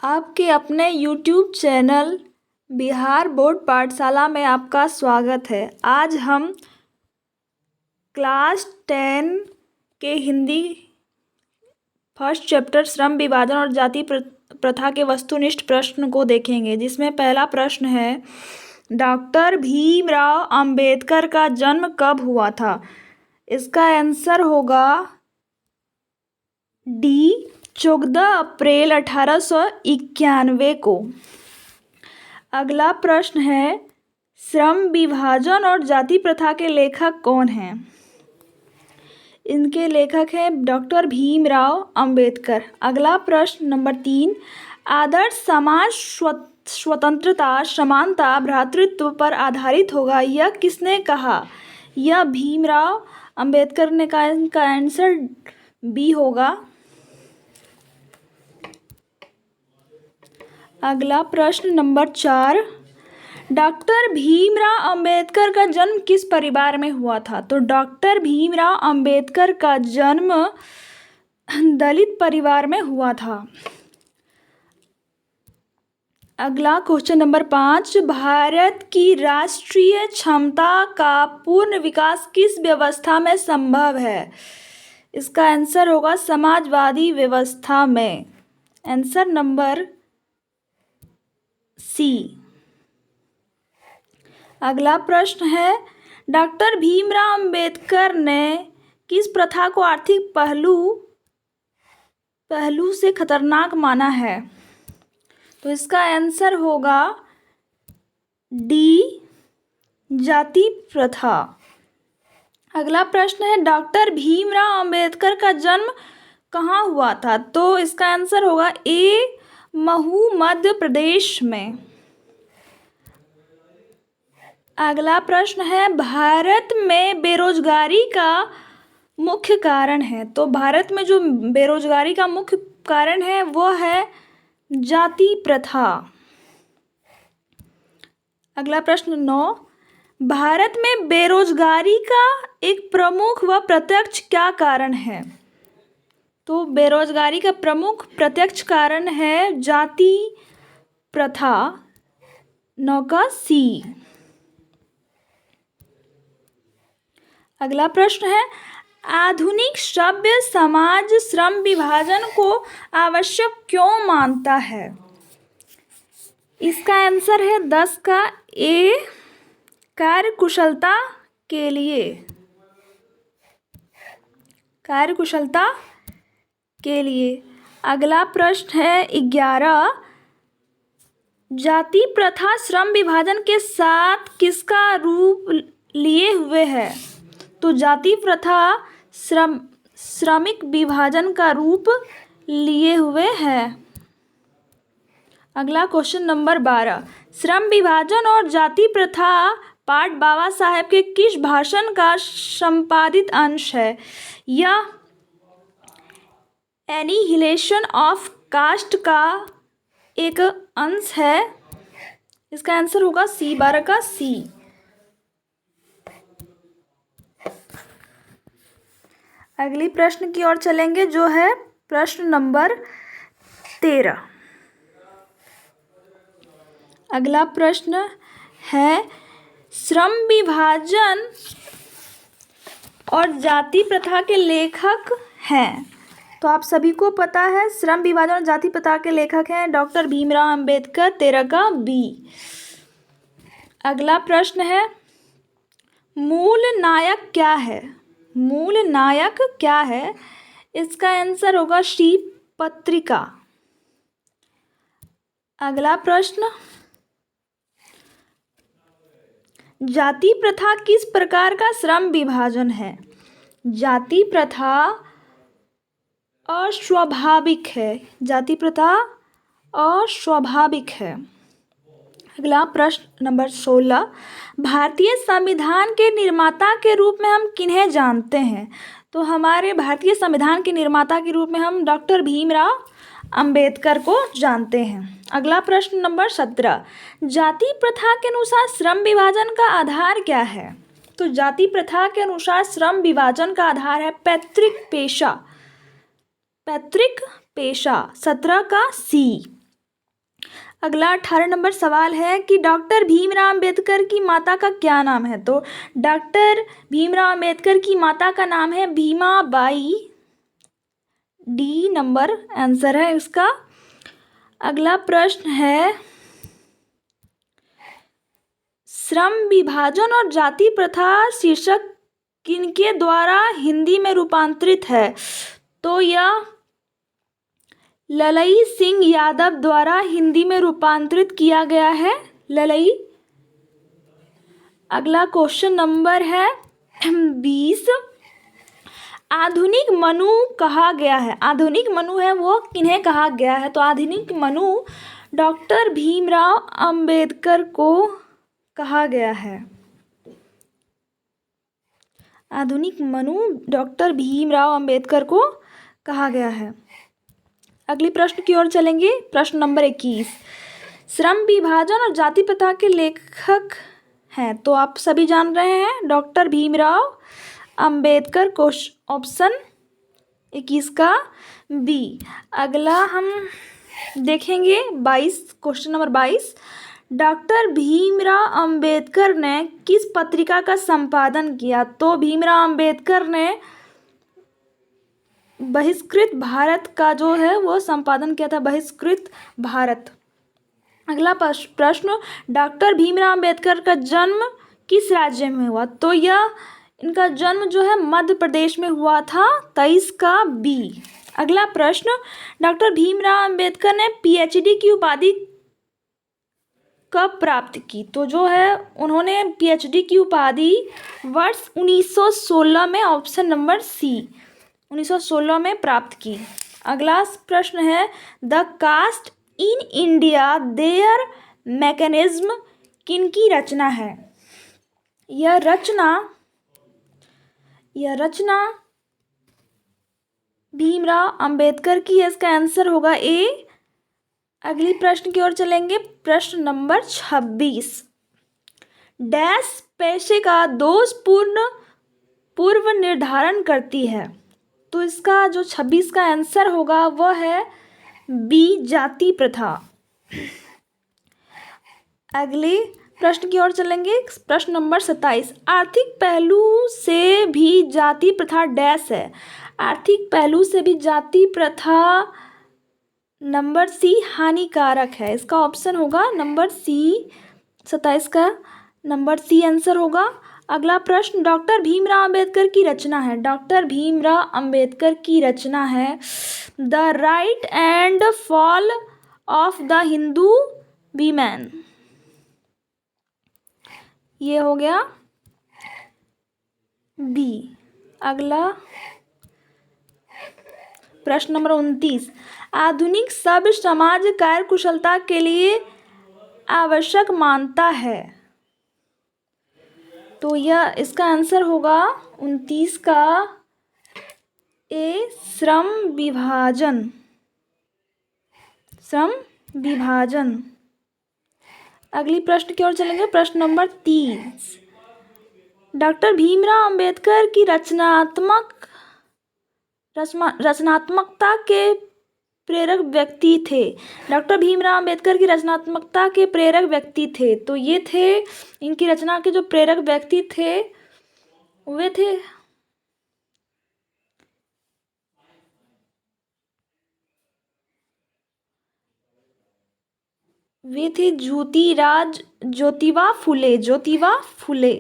आपके अपने YouTube channel Bihar board पाठशाला में आपका स्वागत है। आज हम क्लास 10 के हिंदी फर्स्ट चैप्टर श्रम विभाजन और जाति प्रथा के वस्तुनिष्ठ प्रश्न को देखेंगे, जिसमें पहला प्रश्न है, डॉक्टर भीमराव अंबेडकर का जन्म कब हुआ था? इसका आंसर होगा डी, 14 अप्रैल 1891 को। अगला प्रश्न है, श्रम विभाजन और जाति प्रथा के लेखक कौन हैं? इनके लेखक हैं डॉक्टर भीमराव अंबेडकर। अगला प्रश्न नंबर 3, आदर्श समाज स्वतंत्रता, समानता, भ्रातृत्व पर आधारित होगा, यह किसने कहा? यह भीमराव अंबेडकर ने कहा। इनका आंसर बी होगा। अगला प्रश्न नंबर 4, डॉक्टर भीमराव अंबेडकर का जन्म किस परिवार में हुआ था? तो डॉक्टर भीमराव अंबेडकर का जन्म दलित परिवार में हुआ था। अगला क्वेश्चन नंबर 5, भारत की राष्ट्रीय क्षमता का पूर्ण विकास किस व्यवस्था में संभव है? इसका आंसर होगा समाजवादी व्यवस्था में। Answer number C. अगला प्रश्न है, डॉक्टर भीमराव अंबेडकर ने किस प्रथा को आर्थिक पहलू से खतरनाक माना है? तो इसका आंसर होगा डी, जाति प्रथा। अगला प्रश्न है, डॉक्टर भीमराव अंबेडकर का जन्म कहाँ हुआ था? तो इसका आंसर होगा ए, महू, मध्य प्रदेश में। अगला प्रश्न है, भारत में बेरोजगारी का मुख्य कारण है। तो भारत में जो बेरोजगारी का मुख्य कारण है वो है जाति प्रथा। अगला प्रश्न 9, भारत में बेरोजगारी का एक प्रमुख व प्रत्यक्ष क्या कारण है? तो बेरोजगारी का प्रमुख प्रत्यक्ष कारण है जाति प्रथा। 9 का सी। अगला प्रश्न है, आधुनिक सभ्य समाज श्रम विभाजन को आवश्यक क्यों मानता है? इसका आंसर है 10 का ए, कार्यकुशलता के लिए। कार्यकुशलता के लिए। अगला प्रश्न है 11, जाति प्रथा श्रम विभाजन के साथ किसका रूप लिए हुए है? तो जाति प्रथा श्रमिक विभाजन का रूप लिए हुए है। अगला क्वेश्चन नंबर 12, श्रम विभाजन और जाति प्रथा पाठ बाबा साहेब के किस भाषण का संपादित अंश है? यह एनिहिलेशन ऑफ कास्ट का एक अंश है। इसका आंसर होगा सी, 12 का सी। अगली प्रश्न की ओर चलेंगे, जो है प्रश्न नंबर 13। अगला प्रश्न है, श्रम विभाजन और जाति प्रथा के लेखक हैं। तो आप सभी को पता है श्रम विभाजन और जाति प्रथा के लेखक हैं डॉक्टर भीमराव अंबेडकर। 13 का बी। अगला प्रश्न है, मूल नायक क्या है? मूल नायक क्या है? इसका आंसर होगा सी, पत्रिका। अगला प्रश्न, जाति प्रथा किस प्रकार का श्रम विभाजन है? जाति प्रथा अस्वाभाविक है। जाति प्रथा अस्वाभाविक है। अगला प्रश्न नंबर 16, भारतीय संविधान के निर्माता के रूप में हम किन्हें जानते हैं? तो हमारे भारतीय संविधान के निर्माता के रूप में हम डॉक्टर भीमराव अंबेडकर को जानते हैं। अगला प्रश्न नंबर 17, जाति प्रथा के अनुसार श्रम विभाजन का आधार क्या है? तो जाति प्रथा के अनुसार श्रम विभाजन का आधार है पैतृक पेशा। 17 का सी। अगला 18 नंबर सवाल है कि डॉक्टर भीमराव अंबेडकर की माता का क्या नाम है। तो डॉक्टर भीमराव अंबेडकर की माता का नाम है भीमाबाई। डी नंबर आंसर है इसका। अगला प्रश्न है श्रम विभाजन और जाति प्रथा शीर्षक किनके द्वारा हिंदी में रूपांतरित है। तो यह ललई सिंह यादव द्वारा हिंदी में रूपांतरित किया गया है। ललई। अगला क्वेश्चन नंबर है 20। आधुनिक मनु कहा गया है। आधुनिक मनु है वो किन्हें कहा गया है। तो आधुनिक मनु डॉक्टर भीमराव अंबेडकर को कहा गया है। आधुनिक मनु डॉक्टर भीमराव अंबेडकर को कहा गया है। अगली प्रश्न की ओर चलेंगे। प्रश्न नंबर 21। श्रम विभाजन और जाति प्रथा के लेखक हैं। तो आप सभी जान रहे हैं डॉक्टर भीमराव अंबेडकर। ऑप्शन 21 का बी। अगला हम देखेंगे 22, question number 22। Doctor Bhimrao Ambedkar ने किस पत्रिका का संपादन किया। तो भीमराव अंबेडकर ने बहिष्कृत भारत का जो है वो संपादन किया था। बहिष्कृत भारत। अगला प्रश्न डॉक्टर भीमराव अंबेडकर का जन्म किस राज्य में हुआ। तो यह इनका जन्म जो है मध्य प्रदेश में हुआ था। 23 का बी। अगला प्रश्न डॉक्टर भीमराव अंबेडकर ने पीएचडी की उपाधि कब प्राप्त की। तो जो है उन्होंने पीएचडी की उपाधि वर्ष 1916 में। ऑप्शन नंबर सी 1916 में प्राप्त की। अगला प्रश्न है the caste in India their mechanism किनकी रचना है। यह रचना भीमराव अंबेडकर की है। इसका आंसर होगा ए। अगली प्रश्न की ओर चलेंगे। प्रश्न नंबर 26। डैश पेशे का दोषपूर्ण पूर्व निर्धारण करती है। तो इसका जो 26 का आंसर होगा वह है बी जाति प्रथा। अगले प्रश्न की ओर चलेंगे। प्रश्न नंबर 27। आर्थिक पहलू से भी जाति प्रथा डैश है। आर्थिक पहलू से भी जाति प्रथा नंबर सी हानिकारक है। इसका ऑप्शन होगा नंबर सी। 27 का नंबर सी आंसर होगा। अगला प्रश्न डॉक्टर भीमराव अंबेडकर की रचना है। डॉक्टर भीमराव अंबेडकर की रचना है the right and fall of the Hindu women. ये हो गया बी। अगला प्रश्न नंबर 29। आधुनिक सभ्य समाज कार्यकुशलता के लिए आवश्यक मानता है। तो यह इसका आंसर होगा 29 का ए श्रम विभाजन। श्रम विभाजन। अगली प्रश्न की ओर चलेंगे। प्रश्न नंबर 30। डॉक्टर भीमराव अंबेडकर की रचनात्मकता के प्रेरक व्यक्ति थे। डॉक्टर भीमराव अंबेडकर की रचनात्मकता के प्रेरक व्यक्ति थे। तो ये थे इनकी रचना के जो प्रेरक व्यक्ति थे वे थे ज्योतिबा फुले।